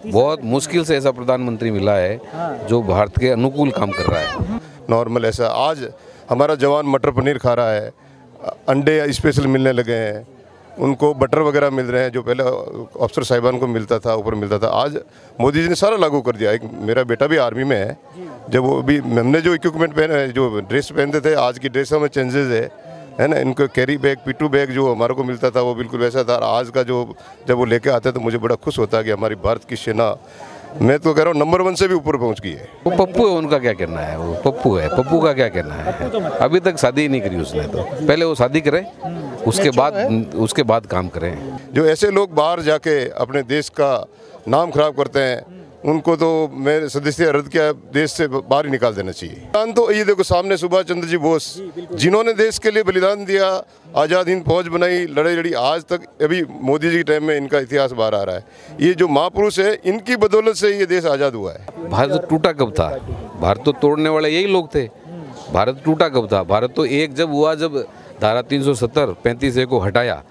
बहुत मुश्किल से ऐसा प्रधानमंत्री मिला है जो भारत के अनुकूल काम कर रहा है। नॉर्मल ऐसा आज हमारा जवान मटर पनीर खा रहा है, अंडे स्पेशल मिलने लगे हैं, उनको बटर वगैरह मिल रहे हैं जो पहले अफसर साहिबान को मिलता था, ऊपर मिलता था। आज मोदी जी ने सारा लागू कर दिया। एक मेरा बेटा भी आर्मी में है, जब वो भी हमने जो इक्विपमेंट पहने, जो ड्रेस पहनते थे, आज की ड्रेसों में चेंजेस है ना। इनको कैरी बैग, पिट्ठू बैग जो हमारे को मिलता था वो बिल्कुल वैसा था। आज का जो जब वो लेके आते तो मुझे बड़ा खुश होता है कि हमारी भारत की सेना, मैं तो कह रहा हूँ नंबर 1 से भी ऊपर पहुँच गई है। वो पप्पू है, उनका क्या कहना है? वो पप्पू है, पप्पू का क्या कहना है? अभी तक शादी ही नहीं करी उसने, तो पहले वो शादी करे, उसके बाद काम करें। जो ऐसे लोग बाहर जाके अपने देश का नाम खराब करते हैं, उनको तो मैं सदस्य रद्द किया, देश से बाहर ही निकाल देना चाहिए। बलिदान तो ये देखो सामने सुभाष चंद्र जी बोस, जिन्होंने देश के लिए बलिदान दिया, आज़ाद हिंद फौज बनाई, लड़ाई लड़ी, आज तक अभी मोदी जी के टाइम में इनका इतिहास बाहर आ रहा है। ये जो महापुरुष है, इनकी बदौलत से ये देश आज़ाद हुआ है। भारत टूटा कब था? भारत तो तोड़ने वाले यही लोग थे। भारत टूटा कब था? भारत तो एक जब हुआ, जब धारा 370 35A को हटाया।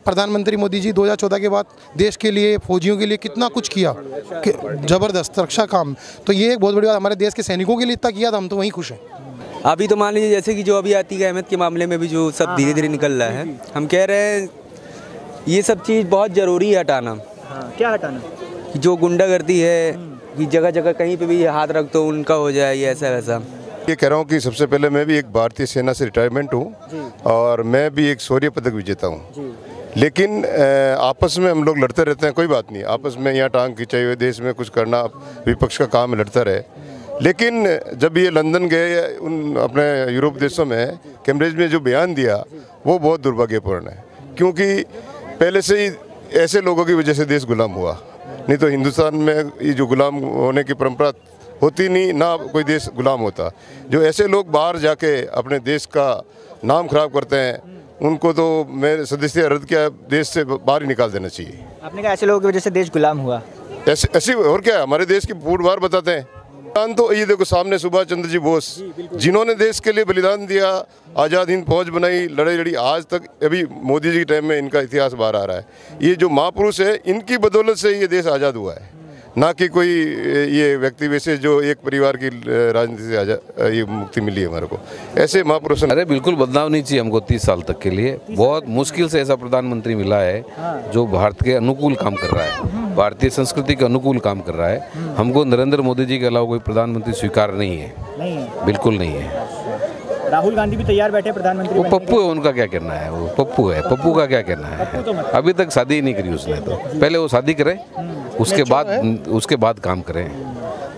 प्रधानमंत्री मोदी जी 2014 के बाद देश के लिए, फौजियों के लिए कितना कुछ किया, जबरदस्त रक्षा काम। तो ये एक बहुत बड़ी बात, हमारे देश के सैनिकों के लिए इतना किया था, हम तो वहीं खुश हैं। अभी तो मान लीजिए जैसे कि जो अभी आतिक अहमद के मामले में भी जो सब धीरे धीरे निकल रहा है, हम कह रहे हैं ये सब चीज़ बहुत ज़रूरी है हटाना। क्या हटाना? कि जो गुंडागर्दी है, कि जगह जगह कहीं पे भी हाथ रख तो उनका हो जाए, ये ऐसा वैसा। ये कह रहा हूँ कि सबसे पहले मैं भी एक भारतीय सेना से रिटायरमेंट हूँ और मैं भी एक शौर्य पदक विजेता हूँ। लेकिन आपस में हम लोग लड़ते रहते हैं, कोई बात नहीं, आपस में यहाँ टांग खिंचाई हुए देश में कुछ करना विपक्ष का काम है, लड़ता रहे। लेकिन जब ये लंदन गए, उन अपने यूरोप देशों में कैम्ब्रिज में जो बयान दिया, वो बहुत दुर्भाग्यपूर्ण है, क्योंकि पहले से ही ऐसे लोगों की वजह से देश गुलाम हुआ। नहीं तो हिंदुस्तान में ये जो गुलाम होने की परंपरा होती नहीं, ना कोई देश गुलाम होता। जो ऐसे लोग बाहर जाके अपने देश का नाम खराब करते हैं, उनको तो मैं सदस्य रद्द किया, देश से बाहर ही निकाल देना चाहिए। आपने कहा ऐसे लोगों की वजह से देश गुलाम हुआ, ऐसे और क्या, हमारे देश की फूट बार बताते हैं। बलिदान तो ये देखो सामने सुभाष चंद्र जी बोस, जिन्होंने देश के लिए बलिदान दिया, आज़ाद हिंद फौज बनाई, लड़ाई लड़ी, आज तक अभी मोदी जी के टाइम में इनका इतिहास बाहर आ रहा है। ये जो महापुरुष है, इनकी बदौलत से ये देश आज़ाद हुआ है, ना कि कोई ये व्यक्ति वैसे जो एक परिवार की राजनीति से ये मुक्ति मिली है हमारे को। ऐसे महापुरुष। अरे बिल्कुल बदलाव नहीं चाहिए हमको 30 साल तक के लिए। बहुत मुश्किल से ऐसा प्रधानमंत्री मिला है जो भारत के अनुकूल काम कर रहा है, भारतीय संस्कृति के अनुकूल काम कर रहा है। हमको नरेंद्र मोदी जी के अलावा कोई प्रधानमंत्री स्वीकार नहीं है, बिल्कुल नहीं है। राहुल गांधी भी तैयार बैठे प्रधानमंत्री। वो पप्पू है, उनका क्या कहना है? वो पप्पू है, पप्पू का क्या कहना है? अभी तक शादी ही नहीं करी उसने, तो पहले वो शादी करे, उसके बाद काम करें।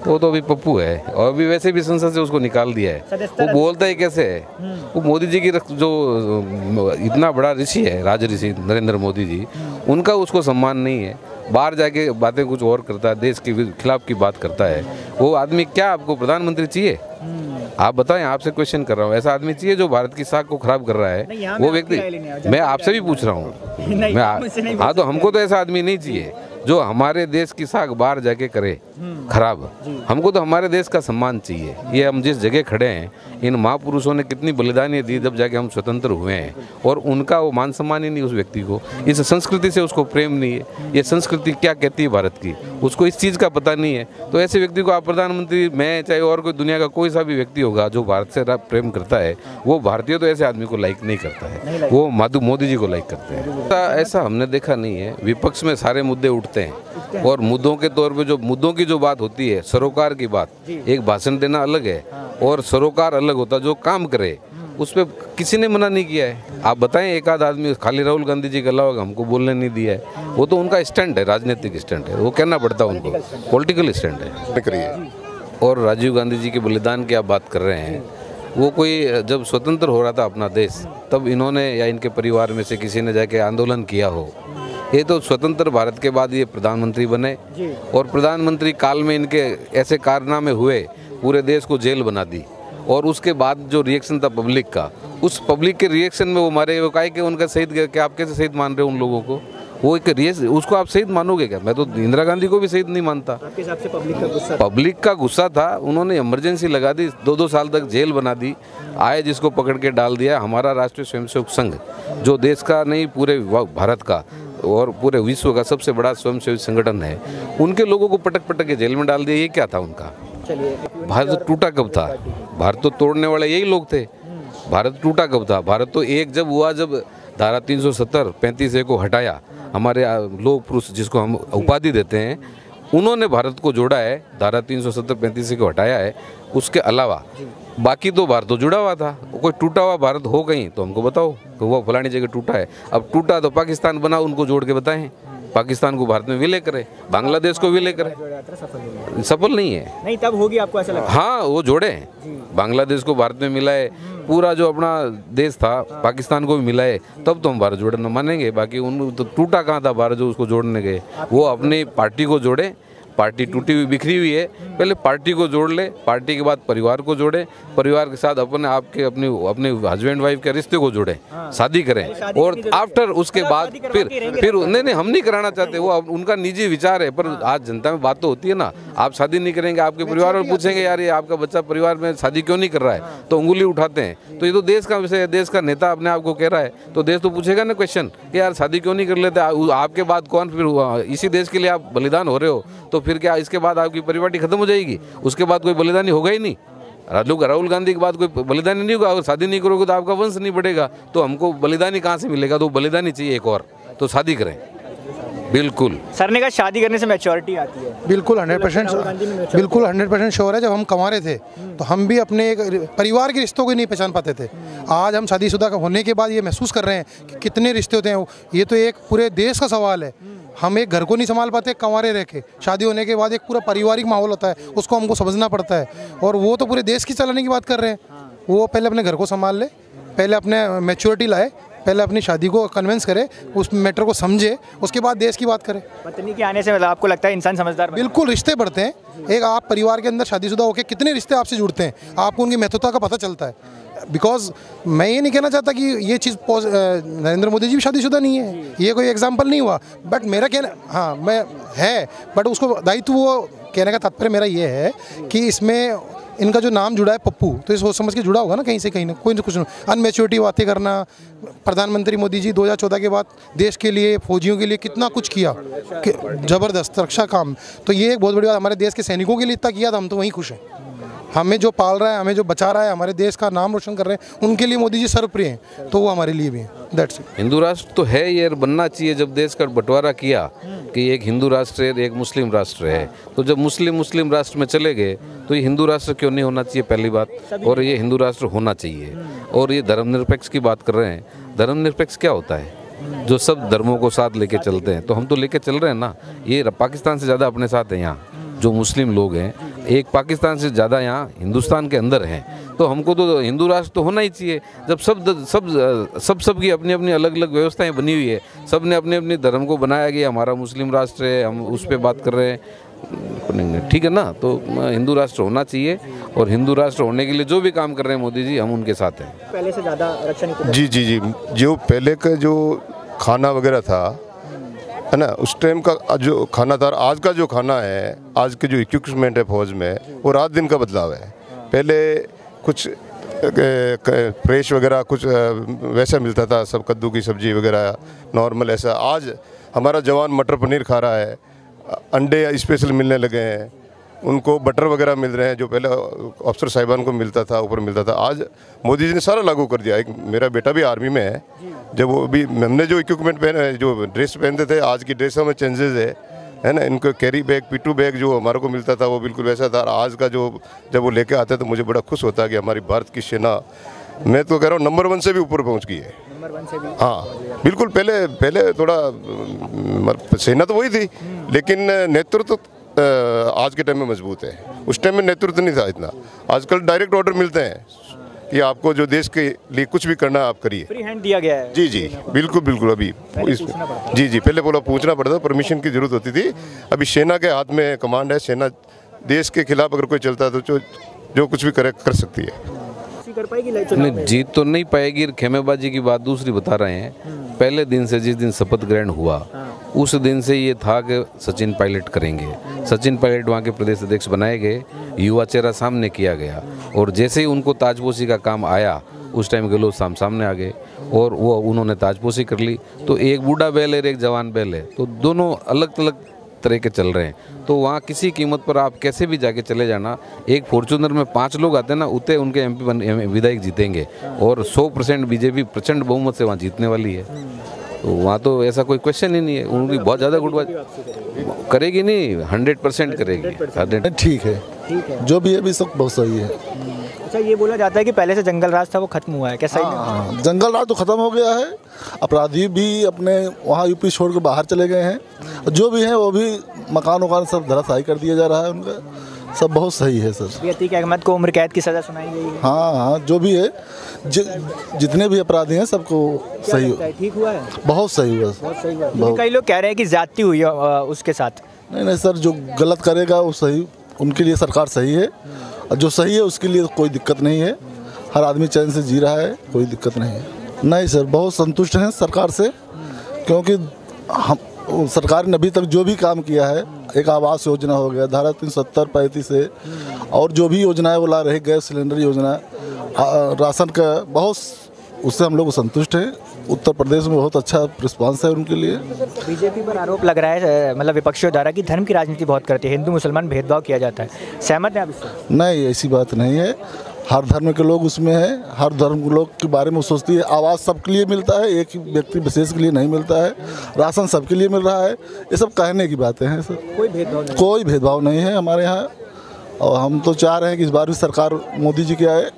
वो तो अभी पप्पू है, और अभी वैसे भी संसद से उसको निकाल दिया है। वो बोलता है कैसे है? वो मोदी जी की जो इतना बड़ा ऋषि है, राज ऋषि नरेंद्र मोदी जी, उनका उसको सम्मान नहीं है। बाहर जाके बातें कुछ और करता है, देश के खिलाफ की बात करता है। वो आदमी क्या आपको प्रधानमंत्री चाहिए? आप बताएं, आपसे क्वेश्चन कर रहा हूँ। ऐसा आदमी चाहिए जो भारत की साख को खराब कर रहा है? वो व्यक्ति, मैं आपसे भी पूछ रहा हूँ। हाँ, तो हमको तो ऐसा आदमी नहीं चाहिए जो हमारे देश की साख बाहर जाके करे खराब। हमको तो हमारे देश का सम्मान चाहिए। ये हम जिस जगह खड़े हैं, इन महापुरुषों ने कितनी बलिदानियाँ दी जब जाके हम स्वतंत्र हुए हैं, और उनका वो मान सम्मान ही नहीं उस व्यक्ति को। इस संस्कृति से उसको प्रेम नहीं है। ये संस्कृति क्या कहती है भारत की, उसको इस चीज़ का पता नहीं है। तो ऐसे व्यक्ति को आप प्रधानमंत्री, मैं चाहे और कोई दुनिया का कोई सा भी व्यक्ति होगा जो भारत से प्रेम करता है, वो भारतीय तो ऐसे आदमी को लाइक नहीं करता है, वो मोदी जी को लाइक करते हैं। ऐसा हमने देखा नहीं है। विपक्ष में सारे मुद्दे उठते हैं, और मुद्दों के तौर पे जो मुद्दों की जो बात होती है, सरोकार की बात, एक भाषण देना अलग है और सरोकार अलग होता, जो काम करे उस पर किसी ने मना नहीं किया है। आप बताएं, एक आध आदमी खाली राहुल गांधी जी के अलावा हमको बोलने नहीं दिया है। वो तो उनका स्टैंड है, राजनीतिक स्टैंड है, वो कहना पड़ता है उनको, पॉलिटिकल स्टैंड है। और राजीव गांधी जी के बलिदान की आप बात कर रहे हैं, वो कोई जब स्वतंत्र हो रहा था अपना देश, तब इन्होंने या इनके परिवार में से किसी ने जाके आंदोलन किया हो? ये तो स्वतंत्र भारत के बाद ये प्रधानमंत्री बने, और प्रधानमंत्री काल में इनके ऐसे कारनामे हुए, पूरे देश को जेल बना दी। और उसके बाद जो रिएक्शन था पब्लिक का, उस पब्लिक के रिएक्शन में वो मारे, वो कहे कि उनका शहीद, क्या आप कैसे शहीद मान रहे हो उन लोगों को? वो एक उसको आप शहीद मानोगे क्या? मैं तो इंदिरा गांधी को भी शहीद नहीं मानता। आपके हिसाब से पब्लिक का गुस्सा था, उन्होंने इमरजेंसी लगा दी, 2-2 साल तक जेल बना दी, आए जिसको पकड़ के डाल दिया। हमारा राष्ट्रीय स्वयंसेवक संघ, जो देश का नहीं पूरे भारत का और पूरे विश्व का सबसे बड़ा स्वयंसेवी संगठन है, उनके लोगों को पटक पटक के जेल में डाल दिया। ये क्या था उनका? भारत टूटा कब था? भारत तो तोड़ने वाले यही लोग थे। भारत टूटा कब था? भारत तो एक जब हुआ, जब धारा 370 35A को हटाया, हमारे लोक पुरुष जिसको हम उपाधि देते हैं, उन्होंने भारत को जोड़ा है। धारा 370 35A को हटाया है। उसके अलावा बाकी तो भारत तो जुड़ा हुआ था। कोई टूटा हुआ भारत हो कहीं तो हमको बताओ कि वो फलानी जगह टूटा है। अब टूटा तो पाकिस्तान बना, उनको जोड़ के बताएं। पाकिस्तान को भारत में विलय करे, बांग्लादेश को विलय करे। सफल नहीं है। नहीं तब होगी, आपको ऐसा लगता है? हाँ, वो जोड़े, बांग्लादेश को भारत में मिलाए, पूरा जो अपना देश था पाकिस्तान को भी मिलाए, तब तो हम भारत जोड़ना मानेंगे। बाकी उन तो टूटा कहाँ था भारत जो उसको जोड़ने गए? वो अपनी पार्टी को जोड़े। पार्टी टूटी हुई बिखरी हुई है, पहले पार्टी को जोड़ ले, पार्टी के बाद परिवार को जोड़े, परिवार के साथ अपने आपके अपने हस्बैंड वाइफ के रिश्ते को जोड़े, शादी करें, और आफ्टर उसके बाद फिर नहीं हम नहीं कराना चाहते, वो उनका निजी विचार है। पर आज जनता में बात तो होती है ना, आप शादी नहीं करेंगे, आपके परिवार वाले पूछेंगे यार ये आपका बच्चा परिवार में शादी क्यों नहीं कर रहा है, तो उंगली उठाते हैं। तो ये तो देश का विषय है, देश का नेता अपने आप को कह रहा है, तो देश तो पूछेगा ना क्वेश्चन कि यार शादी क्यों नहीं कर लेते? आपके बाद कौन फिर इसी देश के लिए आप बलिदान हो रहे हो, तो फिर क्या इसके बाद आपकी परिपाटी खत्म हो जाएगी? उसके बाद कोई बलिदानी होगा ही नहीं। राहुल गांधी के बाद कोई बलिदानी नहीं होगा। अगर शादी नहीं करोगे तो आपका वंश नहीं बढ़ेगा, तो हमको बलिदानी कहाँ से मिलेगा? तो बलिदानी चाहिए एक और, तो शादी करें। बिल्कुल सर ने कहा शादी करने से मैच्योरिटी आती है। बिल्कुल 100% श्योर है। जब हम कमा रहे थे तो हम भी अपने एक परिवार के रिश्तों को नहीं पहचान पाते थे। आज हम शादीशुदा होने के बाद ये महसूस कर रहे हैं कि कितने रिश्ते होते हैं। ये तो एक पूरे देश का सवाल है। हम एक घर को नहीं संभाल पाते कंवारे रह के, शादी होने के बाद एक पूरा पारिवारिक माहौल होता है, उसको हमको समझना पड़ता है। और वो तो पूरे देश की चलाने की बात कर रहे हैं। वो पहले अपने घर को संभाल ले, पहले अपने मैच्योरिटी लाए, पहले अपनी शादी को कन्विंस करे, उस मैटर को समझे, उसके बाद देश की बात करे। पत्नी के आने से मतलब आपको लगता है इंसान समझदार? बिल्कुल, रिश्ते बढ़ते हैं। एक आप परिवार के अंदर शादीशुदा होकर कितने रिश्ते आपसे जुड़ते हैं, आपको उनकी महत्वता का पता चलता है। बिकॉज मैं ये नहीं कहना चाहता कि ये चीज़ नरेंद्र मोदी जी भी शादीशुदा नहीं है, ये कोई एग्जाम्पल नहीं हुआ, बट मेरा कहना हाँ मैं है, बट उसको दायित्व वो कहने का तात्पर्य मेरा ये है कि इसमें इनका जो नाम जुड़ा है पप्पू, तो ये सोच समझ के जुड़ा होगा ना कहीं से कहीं ना, कोई ना कुछ अनमेच्योरिटी बातें करना। प्रधानमंत्री मोदी जी 2014 के बाद देश के लिए, फौजियों के लिए कितना कुछ किया, ज़बरदस्त रक्षा काम। तो ये एक बहुत बड़ी बात, हमारे देश के सैनिकों के लिए इतना किया था, हम तो वहीं खुश हैं। हमें जो पाल रहा है, हमें जो बचा रहा है, हमारे देश का नाम रोशन कर रहे हैं, उनके लिए मोदी जी सर्वप्रिय हैं, तो वो हमारे लिए भी हैं। That's it. हिंदू राष्ट्र तो है, ये बनना चाहिए। जब देश का बंटवारा किया कि एक हिंदू राष्ट्र है, एक मुस्लिम राष्ट्र है, तो जब मुस्लिम राष्ट्र में चले गए तो ये हिंदू राष्ट्र क्यों नहीं होना चाहिए, पहली बात। और ये हिंदू राष्ट्र होना चाहिए। और ये धर्मनिरपेक्ष की बात कर रहे हैं, धर्मनिरपेक्ष क्या होता है? जो सब धर्मों को साथ लेके चलते हैं, तो हम तो लेके चल रहे हैं ना। ये पाकिस्तान से ज़्यादा अपने साथ है यहाँ जो मुस्लिम लोग हैं, एक पाकिस्तान से ज़्यादा यहाँ हिंदुस्तान के अंदर हैं। तो हमको तो हिंदू राष्ट्र तो होना ही चाहिए। जब सब की अपनी अपनी अलग अलग व्यवस्थाएं बनी हुई है, सब ने अपने अपने धर्म को बनाया गया, हमारा मुस्लिम राष्ट्र है, हम उस पर बात कर रहे हैं, ठीक है ना। तो हिंदू राष्ट्र होना चाहिए, और हिंदू राष्ट्र होने के लिए जो भी काम कर रहे हैं मोदी जी, हम उनके साथ हैं। पहले से ज़्यादा रक्षा नीति? जी, जो पहले का जो खाना वगैरह था है ना, उस टाइम का जो खाना था, आज का जो खाना है, आज के जो इक्विपमेंट है फौज में, वो रात दिन का बदलाव है। पहले कुछ फ्रेश वगैरह कुछ वैसा मिलता था, सब कद्दू की सब्जी वगैरह नॉर्मल ऐसा। आज हमारा जवान मटर पनीर खा रहा है, अंडे स्पेशल मिलने लगे हैं, उनको बटर वगैरह मिल रहे हैं, जो पहले अफसर साहिबान को मिलता था, ऊपर मिलता था, आज मोदी जी ने सारा लागू कर दिया। एक मेरा बेटा भी आर्मी में है, जब वो भी हमने जो इक्विपमेंट पहने, जो ड्रेस पहनते थे, आज की ड्रेसों में चेंजेस है ना। इनको कैरी बैग, पिट्ठू बैग जो हमारे को मिलता था वो बिल्कुल वैसा था। आज का जो जब वो लेके आते तो मुझे बड़ा खुश होता है कि हमारी भारत की सेना, मैं तो कह रहा हूँ नंबर 1 से भी ऊपर पहुँच गई है। नंबर 1 से भी? हाँ बिल्कुल। पहले थोड़ा सेना तो वही थी, लेकिन नेतृत्व आज के टाइम में मजबूत है। उस टाइम में नेतृत्व नहीं था इतना। आजकल डायरेक्ट ऑर्डर मिलते हैं कि आपको जो देश के लिए कुछ भी करना है आप करिए, फ्री हैंड दिया गया है। जी बिल्कुल। अभी जी पहले पूछना पड़ता था, परमिशन की जरूरत होती थी। अभी सेना के हाथ में कमांड है, सेना देश के खिलाफ अगर कोई चलता है तो जो कुछ भी कर सकती है। कर पाएगी चुनाव नहीं, में? जीत तो नहीं पाएगी। खेमेबाजी की बात दूसरी बता रहे हैं। पहले दिन से, जिस दिन शपथ ग्रहण हुआ, उस दिन से ये था कि सचिन पायलट करेंगे। सचिन पायलट वहाँ के प्रदेश अध्यक्ष बनाए गए, युवा चेहरा सामने किया गया, और जैसे ही उनको ताजपोशी का काम आया, उस टाइम गहलोत सामने आ गए और वो उन्होंने ताजपोशी कर ली। तो एक बूढ़ा बैल है, एक जवान बैल है, तो दोनों अलग अलग तरह के चल रहे हैं। तो वहाँ किसी कीमत पर आप कैसे भी जाके चले जाना, एक फॉर्चूनर में 5 लोग आते हैं ना, उतने उनके एमपी विधायक जीतेंगे, और 100% बीजेपी प्रचंड बहुमत से वहाँ जीतने वाली है। तो वहाँ तो ऐसा कोई क्वेश्चन ही नहीं है। उनकी बहुत ज़्यादा गुटबाजी करेगी नहीं, 100% करेगी। 100। ठीक है, जो भी है अभी सब बहुत सही है। अच्छा, ये बोला जाता है कि पहले से जंगल राज था, वो खत्म हुआ है, क्या सही में? हाँ, जंगल राज तो खत्म हो गया है। अपराधी भी अपने वहाँ यूपी छोड़ के बाहर चले गए हैं। जो भी हैं वो भी मकान वकान सब धराशायी कर दिया जा रहा है उनका। सब बहुत सही है सर। अतीक अहमद को उम्र कैद की सज़ा सुनाई गई है। हाँ, जो भी है, जितने भी अपराधी हैं सबको सही, ठीक हुआ है, बहुत सही हुआ। बहुत सही हुआ। लेकिन कई लोग कह रहे हैं कि ज्यादती हुई है उसके साथ। नहीं सर, जो गलत करेगा वो सही, उनके लिए सरकार सही है, और जो सही है उसके लिए कोई दिक्कत नहीं है। हर आदमी चैन से जी रहा है, कोई दिक्कत नहीं है। नहीं सर, बहुत संतुष्ट हैं सरकार से, क्योंकि हम सरकार ने अभी तक जो भी काम किया है, एक आवास योजना हो गया, धारा 370 35 से, और जो भी योजनाएं वो ला रहे, गैस सिलेंडर योजना, राशन का, बहुत, उससे हम लोग संतुष्ट हैं। उत्तर प्रदेश में बहुत अच्छा रिस्पांस है उनके लिए। बीजेपी पर आरोप लग रहा है, मतलब विपक्षियों द्वारा, कि धर्म की राजनीति बहुत करती है, हिंदू मुसलमान भेदभाव किया जाता है। सहमत हैं आप इससे? नहीं, ऐसी बात नहीं है। हर धर्म के लोग उसमें हैं, हर धर्म के लोग के बारे में सोचती है। आवाज़ सबके लिए मिलता है, एक व्यक्ति विशेष के लिए नहीं मिलता है। राशन सबके लिए मिल रहा है। ये सब कहने की बातें हैं सर, कोई भेदभाव नहीं है हमारे यहाँ। और हम तो चाह रहे हैं कि इस बार भी सरकार मोदी जी के आए,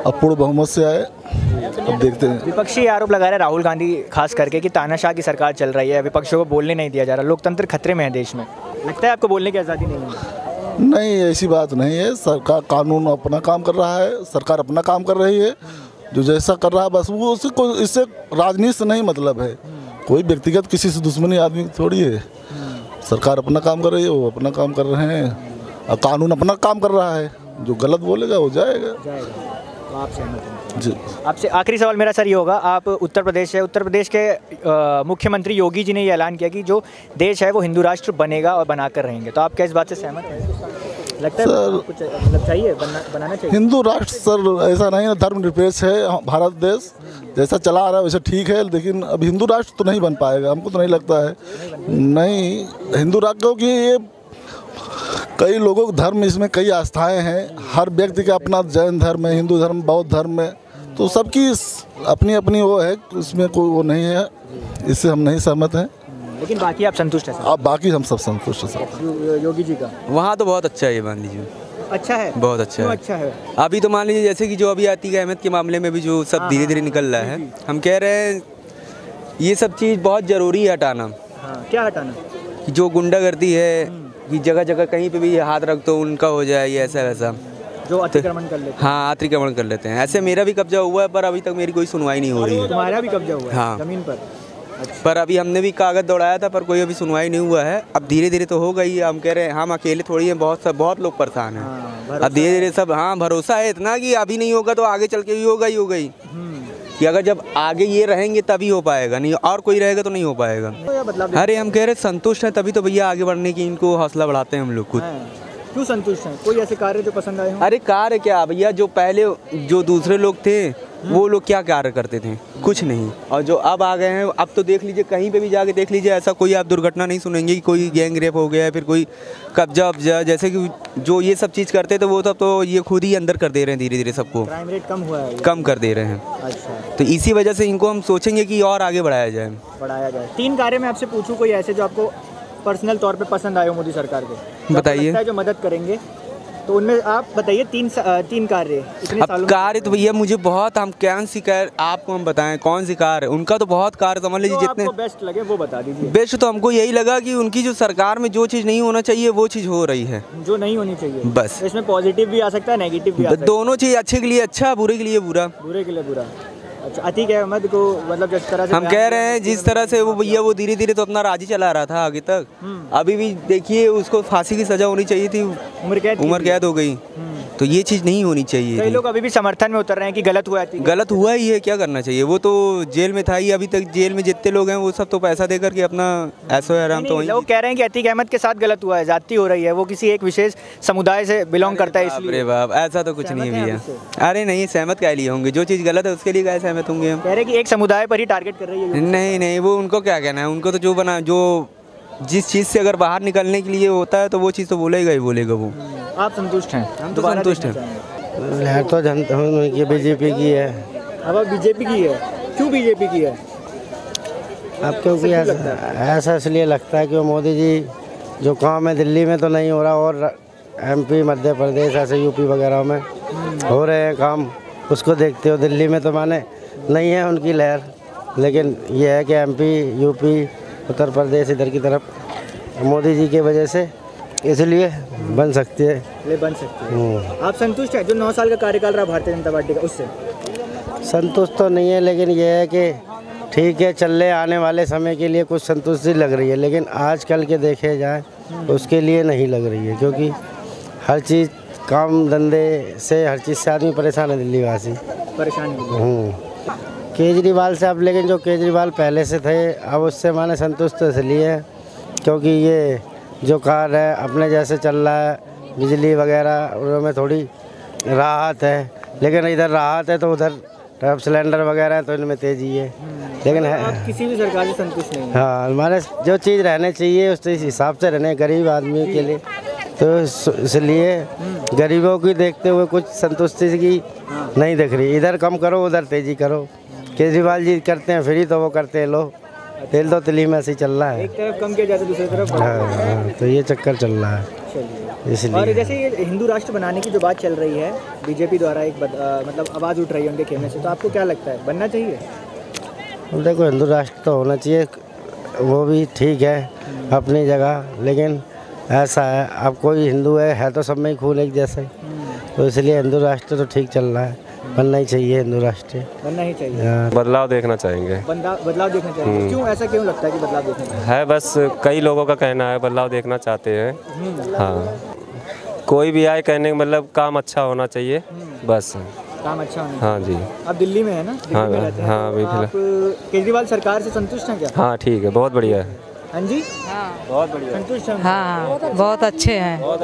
अब पूर्ण बहुमत से आए। अब देखते हैं। विपक्षी आरोप लगा रहे हैं राहुल गांधी खास करके कि तानाशाह की सरकार चल रही है, विपक्षियों को बोलने नहीं दिया जा रहा, लोकतंत्र खतरे में है देश में। लगता है आपको बोलने की आज़ादी नहीं है? नहीं, ऐसी बात नहीं है। सरकार, कानून अपना काम कर रहा है, सरकार अपना काम कर रही है। जो जैसा कर रहा है बस वो, इससे राजनीति से नहीं मतलब है। कोई व्यक्तिगत किसी से दुश्मनी आदमी थोड़ी है। सरकार अपना काम कर रही है, वो अपना काम कर रहे हैं, और कानून अपना काम कर रहा है। जो गलत बोलेगा वो जाएगा। तो आप सहमत हैं? जी। आपसे आखिरी सवाल मेरा सर ये होगा, आप उत्तर प्रदेश है, उत्तर प्रदेश के मुख्यमंत्री योगी जी ने ये ऐलान किया कि जो देश है वो हिंदू राष्ट्र बनेगा और बनाकर रहेंगे, तो आप क्या इस बात से सहमत हैं? लगता है सर, कुछ मतलब चाहिए, बनाना चाहिए हिंदू राष्ट्र सर ऐसा नहीं है, धर्मनिरपेक्ष है भारत देश, जैसा चला आ रहा है वैसे ठीक है, लेकिन अब हिंदू राष्ट्र तो नहीं बन पाएगा, हमको तो नहीं लगता है। नहीं, हिंदू राष्ट्र, क्योंकि ये कई लोगों के धर्म, इसमें कई आस्थाएं हैं। हर व्यक्ति का अपना जैन धर्म है, हिंदू धर्म, बौद्ध धर्म है, तो सबकी अपनी अपनी वो है, उसमें कोई वो नहीं है। इससे हम नहीं सहमत हैं। लेकिन बाकी आप संतुष्ट हैं? आप बाकी हम सब संतुष्ट हैं सर। योगी जी का वहाँ तो बहुत अच्छा है, मान लीजिए अच्छा है, बहुत अच्छा क्यों है। अच्छा है? अभी तो मान लीजिए जैसे कि जो अभी अतीक अहमद के मामले में भी जो सब धीरे धीरे निकल रहा है, हम कह रहे हैं ये सब चीज़ बहुत ज़रूरी है हटाना। क्या हटाना? कि जो गुंडागर्दी है, कि जगह जगह कहीं पे भी हाथ रख तो उनका हो जाए, ये ऐसा वैसा जो अतिक्रमण कर लेते हैं। हाँ, अतिक्रमण कर लेते हैं। ऐसे मेरा भी कब्जा हुआ है, पर अभी तक मेरी कोई सुनवाई नहीं हो रही है। तुम्हारा भी कब्जा हुआ है? हाँ। जमीन पर? पर अभी हमने भी कागज़ दौड़ाया था, पर कोई अभी सुनवाई नहीं हुआ है। अब धीरे धीरे तो हो गई है। हम कह रहे हैं हम अकेले थोड़ी हैं, बहुत लोग परेशान हैं। अब धीरे धीरे सब, हाँ, भरोसा है इतना कि अभी नहीं होगा तो आगे चल के भी होगा ही होगा ही। कि अगर जब आगे ये रहेंगे तभी हो पाएगा, नहीं और कोई रहेगा तो नहीं हो पाएगा। अरे हम कह रहे संतुष्ट हैं, तभी तो भैया आगे बढ़ने की इनको हौसला बढ़ाते हैं हम लोग खुद। क्यों संतुष्ट हैं? कोई ऐसे कार्य जो पसंद आए हों? अरे कार्य क्या भैया, जो पहले जो दूसरे लोग थे वो लोग क्या कार्य करते थे? कुछ नहीं। और जो अब आ गए हैं, अब तो देख लीजिए, कहीं पे भी जाके देख लीजिए, ऐसा कोई आप दुर्घटना नहीं सुनेंगे कि कोई गैंग रेप हो गया है, फिर कोई कब्जा वब्जा, जैसे कि जो ये सब चीज़ करते थे वो सब तो ये खुद ही अंदर कर दे रहे हैं धीरे धीरे सबको। क्राइम रेट कम हुआ है? कम कर दे रहे हैं। अच्छा, तो इसी वजह से इनको हम सोचेंगे कि और आगे बढ़ाया जाए। बढ़ाया जाए। 3 कार्य मैं आपसे पूछूं, कोई ऐसे जो आपको पर्सनल तौर पे पसंद आए हो मोदी सरकार के, बताइए। जो मदद करेंगे, तो उनमें आप बताइए 3 कार्य इतने अब सालों कार्य तो भैया मुझे बहुत, हम कौन सी कार्य आपको हम बताएं, कौन सी कार्य? उनका तो बहुत कार्य, समझ लीजिए जितने आपको बेस्ट लगे वो बता दीजिए। बेस्ट तो हमको यही लगा कि उनकी जो सरकार में जो चीज़ नहीं होना चाहिए वो चीज़ हो रही है, जो नहीं होनी चाहिए। बस इसमें पॉजिटिव भी आ सकता है, नेगेटिव भी आ सकता है। दोनों चीज़, अच्छे के लिए अच्छा, बुरे के लिए बुरा। बुरे के लिए बुरा। अच्छा, अतीक अहमद को मतलब जिस तरह से हम कह रहे हैं, जिस तरह से वो भैया वो धीरे धीरे तो अपना राज ही चला रहा था आगे तक। अभी भी देखिए उसको फांसी की सजा होनी चाहिए थी, उम्र कैद हो गई। तो ये चीज़ नहीं होनी चाहिए कई थी। लोग अभी भी समर्थन में उतर रहे हैं कि गलत हुआ है। गलत हुआ ही है, क्या करना चाहिए। वो तो जेल में था ही, अभी तक जेल में जितने लोग हैं वो सब तो पैसा देकर के अपना ऐशो आराम तो वहीं। लोग कह रहे हैं कि अतीक अहमद के साथ गलत हुआ है, जाती हो रही है, वो किसी एक विशेष समुदाय से बिलोंग करता है इसलिए। अरे बाप, ऐसा तो कुछ नहीं भैया। अरे नहीं, सहमत क्या लिए होंगे, जो चीज़ गलत है उसके लिए क्या सहमत होंगे हम। कह रहे हैं कि एक समुदाय पर ही टारगेट कर रही है। नहीं नहीं, वो उनको क्या कहना है, उनको तो जो जिस चीज़ से अगर बाहर निकलने के लिए होता है तो वो चीज़ तो बोलेगा ही बोलेगा वो। आप संतुष्ट हैं? हम तो संतुष्ट हैं। लहर तो जनता की बीजेपी की है। अब बीजेपी की है, क्यों बीजेपी की है? अब क्योंकि ऐसा इसलिए लगता है कि मोदी जी जो काम है दिल्ली में तो नहीं हो रहा, और एमपी मध्य प्रदेश ऐसे यूपी वगैरह में हो रहे हैं काम, उसको देखते हो। दिल्ली में तो माने नहीं है उनकी लहर, लेकिन ये है कि एमपी यूपी उत्तर प्रदेश इधर की तरफ मोदी जी की वजह से इसलिए बन सकती है। बन सकती है। आप संतुष्ट हैं जो 9 साल का कार्यकाल रहा भारतीय जनता पार्टी का, उससे? संतुष्ट तो नहीं है, लेकिन यह है कि ठीक है, चलने आने वाले समय के लिए कुछ संतुष्टि लग रही है, लेकिन आजकल के देखे जाए उसके लिए नहीं लग रही है, क्योंकि हर चीज़ काम धंधे से हर चीज़ से आदमी परेशान है, दिल्ली वासी परेशान। केजरीवाल से अब, लेकिन जो केजरीवाल पहले से थे अब उससे माने संतुष्ट इसलिए है क्योंकि ये जो कार है अपने जैसे चल रहा है, बिजली वगैरह उनमें थोड़ी राहत है, लेकिन इधर राहत है तो उधर टॉप सिलेंडर वगैरह है तो इनमें तेज़ी है, लेकिन है आप किसी भी सरकार से संतुष्ट नहीं? हाँ, हमारे जो चीज़ रहने चाहिए उस हिसाब से रहने गरीब आदमी के लिए, तो इसलिए गरीबों की देखते हुए कुछ संतुष्टि की नहीं दिख रही। इधर कम करो उधर तेज़ी करो। केजरीवाल जी करते हैं फ्री तो वो करते हैं लो, तेल तो तिली में ऐसे ही चल रहा है, एक तरफ कम किया जाता दूसरी तरफ। हाँ, तो ये चक्कर चल रहा है इसलिए। और जैसे ये हिंदू राष्ट्र बनाने की जो बात चल रही है बीजेपी द्वारा, एक मतलब आवाज़ उठ रही है उनके खेमे से, तो आपको क्या लगता है बनना चाहिए? देखो, हिंदू राष्ट्र तो होना चाहिए, वो भी ठीक है अपनी जगह, लेकिन ऐसा है अब कोई हिंदू है तो सब में ही खून एक जैसा ही, तो इसलिए हिंदू राष्ट्र तो ठीक चल रहा है, बनना ही चाहिए हिंदू राष्ट्र, बनना ही चाहिए। बदलाव देखना चाहेंगे। बदलाव देखना चाहिए। क्यों, ऐसा क्यों लगता है कि बदलाव देखना चाहिए? है बस कई लोगों का कहना है बदलाव देखना चाहते हैं। हाँ, कोई भी आए कहने का मतलब काम अच्छा होना चाहिए बस। काम अच्छा होना। हाँ जी। अब दिल्ली में है ना? हाँ में रहते हैं, हाँ तो आप केजरीवाल सरकार से संतुष्ट हैं क्या? हाँ ठीक है, बहुत बढ़िया है। हाँ जी, बहुत बढ़िया, संतुष्ट हैं? हाँ, बहुत अच्छे हैं, बहुत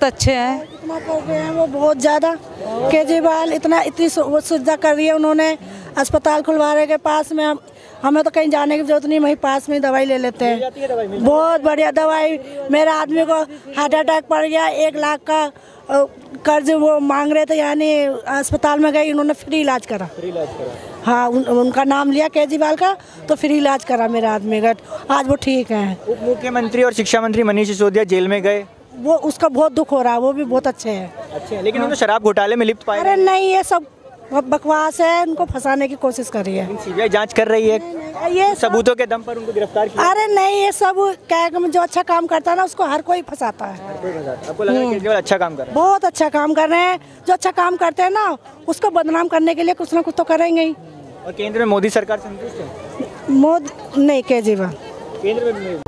अच्छे हैं। इतना कर रहे हैं वो बहुत ज़्यादा। केजरीवाल इतनी सुविधा कर रही है उन्होंने, अस्पताल खुलवा रहे के पास में, हमें तो कहीं जाने की जरूरत नहीं, वहीं पास में दवाई ले लेते हैं। बहुत बढ़िया दवाई। मेरे आदमी को हार्ट अटैक पड़ गया, 1 लाख का कर्ज वो मांग रहे थे, यानी अस्पताल में गए, उन्होंने फ्री इलाज करा। हाँ, उनका नाम लिया केजरीवाल का, तो फ्री इलाज करा मेरे आदमी का, आज वो ठीक है। उप मुख्यमंत्री और शिक्षा मंत्री मनीष सिसोदिया जेल में गए, वो उसका बहुत दुख हो रहा है, वो भी बहुत अच्छे हैं। लेकिन उन्हें शराब घोटाले में लिप्त पाए। अरे नहीं, ये सब बकवास है, उनको फंसाने की कोशिश करी है। सीबीआई जांच कर रही है, ये सबूतों के दम पर उनको गिरफ्तार किया। अरे नहीं, ये सब क्या, जो अच्छा काम करता है ना उसको हर कोई फंसाता है। आपको लगा कि केजरीवाल अच्छा काम कर रहे हैं? बहुत अच्छा काम कर रहे हैं। जो अच्छा काम करते हैं ना उसको बदनाम करने के लिए कुछ ना कुछ तो करेंगे ही। और केंद्र में मोदी सरकार संतुष्ट है? मोदी नहीं, केजरीवाल केंद्र में